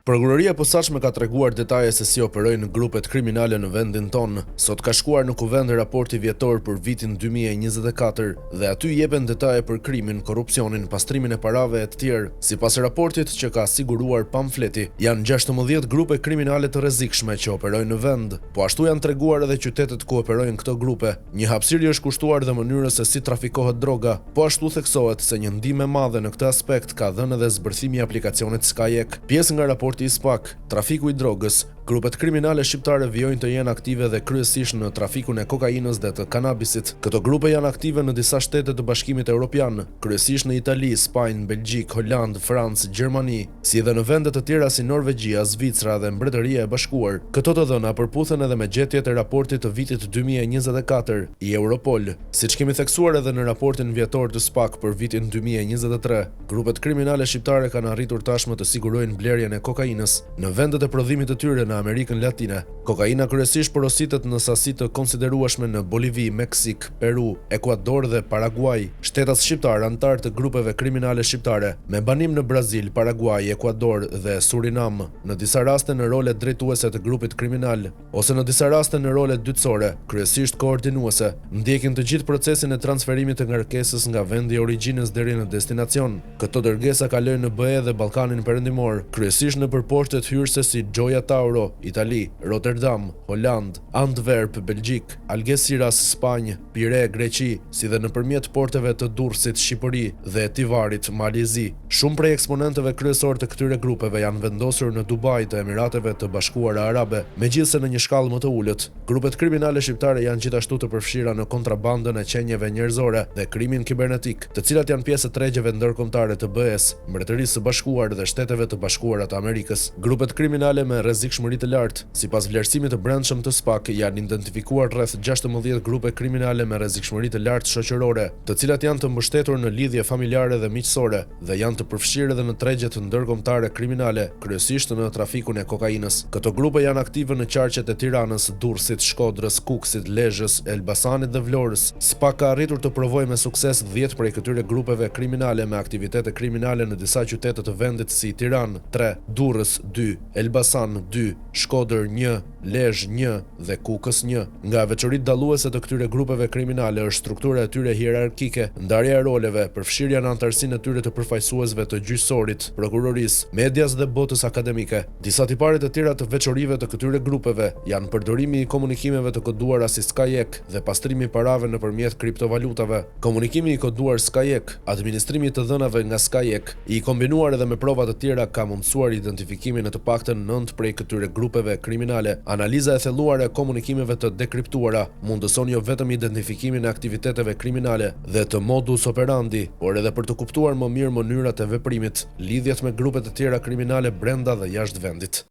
Prokuroria e posaçme ka treguar detaje se si operojnë grupet kriminale në vendin tonë. Sot ka shkuar në kuvend raporti vjetor për vitin 2024 dhe aty jepen detaje për krimin, korrupsionin, pastrimin e parave e të tjerë. Sipas raportit që ka siguruar pamfleti, janë 16 grupe kriminale të rrezikshme që operojnë në vend, po ashtu janë treguar edhe qytetet ku operojnë këto grupe. Një hapësirje është kushtuar dhe mënyrës se si trafikohet droga, po ashtu theksohet se një ndihmë e madhe në këtë aspekt ka dhënë edhe zbërthimi i aplikacionit Skyek. Pjesë nga raporti i SPAK, trafiku i drogës. Grupet kriminale shqiptare vijojnë të jenë aktive dhe kryesisht në trafikun e kokainës dhe të kanabisit. Këto grupe janë aktive në disa shtete të Bashkimit Evropian, kryesisht në Itali, Spanjë, Belgjik, Holand, Francë, Gjermani, si edhe në vende të tjera si Norvegjia, Zvicra dhe Mbretëria e Bashkuar. Këto të dhëna përputhen edhe me gjetjet e raportit të vitit 2024 i Europol. Siç kemi theksuar edhe në raportin vjetor të SPAK për vitin 2023, grupet kriminale shqiptare kanë arritur tashmë të sigurojnë blerjen e kokainës në vendet e prodhimit të tyre në Amerikën Latine. Kokaina kryesisht porositet në sasi të konsiderueshme në Bolivi, Meksik, Peru, Ekuador dhe Paraguay. Shtetat shqiptar antar të grupeve kriminale shqiptare me banim në Brazil, Paraguay, Ekuador dhe Surinam, në disa raste në role drejtuese të grupit kriminal, ose në disa raste në role dytësore, kryesisht koordinuese, ndjekin të gjithë procesin e transferimit të ngarkesës nga vendi i origjinës deri në destinacion. Këto dërgesa kalojnë në BE dhe Ballkanin Perëndimor, kryesisht në përposhtet hyrëse si Gioia Tauro, Itali, Rotterdam, Holand, Antwerp, Belgjik, Algeciras, Spanjë, Pire, Greqi, si dhe nëpërmjet porteve të Durrësit, Shqipëri dhe Tivarit, Malizi. Shumë prej eksponentëve kryesor të këtyre grupeve janë vendosur në Dubai të Emirateve të Bashkuara Arabe, megjithse në një shkallë më të ulët. Grupet kriminale shqiptare janë gjithashtu të përfshira në kontrabandën e qenjeve njerëzore dhe krimin kibernetik, të cilat janë pjesë të tregjeve ndërkombëtare të BE-s, Mbretërisë së Bashkuar dhe Shteteve të Bashkuara të Amerikës. Grupet kriminale me rrezikshmëri të lartë, sipas vlerësimit të brendshëm të SPAK, janë identifikuar rreth 16 grupe kriminale me rrezikshmëri të lartë shoqërore, të cilat janë të mbështetur në lidhje familjare dhe miqësore dhe janë të përfshirë edhe në tregjet ndërkombëtare kriminale, kryesisht në trafikun e kokainës. Këto grupe janë aktive në qarqet e Tiranës, Durrësit, Shkodrës, Kukësit, Lezhës, Elbasanit dhe Vlorës. SPAK ka arritur të provojë me sukses 10 prej këtyre grupeve kriminale me aktivitete kriminale në disa qytete të vendit si Tiranë 3, Durrës 2, Elbasan 2, Shkodër 1, Lezhë 1 dhe Kukës 1. Nga veçoritë dalluese të këtyre grupeve kriminale është struktura e tyre hierarkike, ndarja e roleve, përfshirja në antarësinë e tyre të përfaqësuesve të gjyqësorit, prokurorisë, medias dhe botës akademike. Disa tipare të tjera të veçorive të këtyre grupeve janë përdorimi i komunikimeve të koduara si Skyek dhe pastrimi i parave nëpërmjet kriptovalutave. Komunikimi i koduar Skyek, administrimi i të dhënave nga Skyek, i kombinuar edhe me prova të tjera ka mundësuar identifikimin e të paktën 9 prej këtyre grupeve kriminale. Analiza e thelluar e komunikimeve të dekriptuara mundëson jo vetëm identifikimin e aktiviteteve kriminale dhe të modus operandi, por edhe për të kuptuar më mirë mënyrat e veprimit, lidhjet me grupet e tjera kriminale brenda dhe jashtë vendit.